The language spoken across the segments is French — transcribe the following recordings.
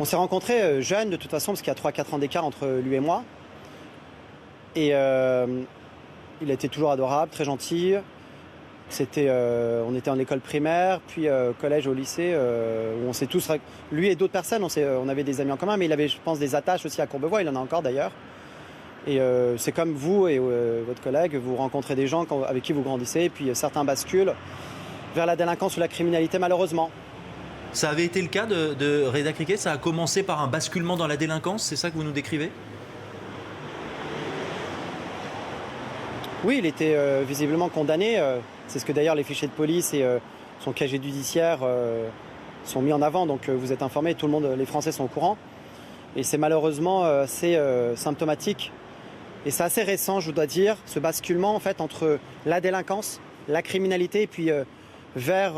On s'est rencontrés jeunes de toute façon, parce qu'il y a 3-4 ans d'écart entre lui et moi. Et il était toujours adorable, très gentil. On était en école primaire, puis collège, au lycée, où on s'est tous... Lui et d'autres personnes, on avait des amis en commun, mais il avait, je pense, des attaches aussi à Courbevoie, il en a encore d'ailleurs. Et c'est comme vous et votre collègue, vous rencontrez des gens avec qui vous grandissez, et puis certains basculent vers la délinquance ou la criminalité, malheureusement. Ça avait été le cas de Reda Cricket? Ça a commencé par un basculement dans la délinquance, c'est ça que vous nous décrivez? Oui, il était visiblement condamné. C'est ce que d'ailleurs les fichiers de police et son casier judiciaire sont mis en avant. Donc vous êtes informés, tout le monde, les Français sont au courant. Et c'est malheureusement assez symptomatique. Et c'est assez récent, je dois dire, ce basculement en fait entre la délinquance, la criminalité et puis vers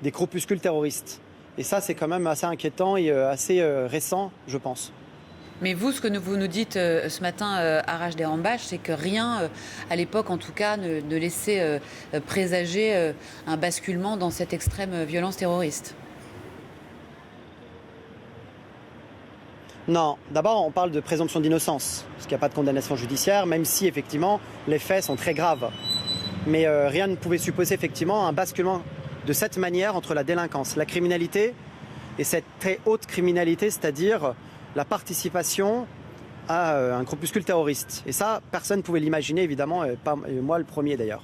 des groupuscules terroristes. Et ça, c'est quand même assez inquiétant et assez récent, je pense. Mais vous, ce que vous nous dites ce matin à Raj Derambache, c'est que rien, à l'époque en tout cas, ne laissait présager un basculement dans cette extrême violence terroriste. Non, d'abord on parle de présomption d'innocence, parce qu'il n'y a pas de condamnation judiciaire, même si effectivement les faits sont très graves. Mais rien ne pouvait supposer effectivement un basculement de cette manière entre la délinquance, la criminalité et cette très haute criminalité, c'est-à-dire la participation à un groupuscule terroriste. Et ça, personne ne pouvait l'imaginer, évidemment, pas moi le premier d'ailleurs.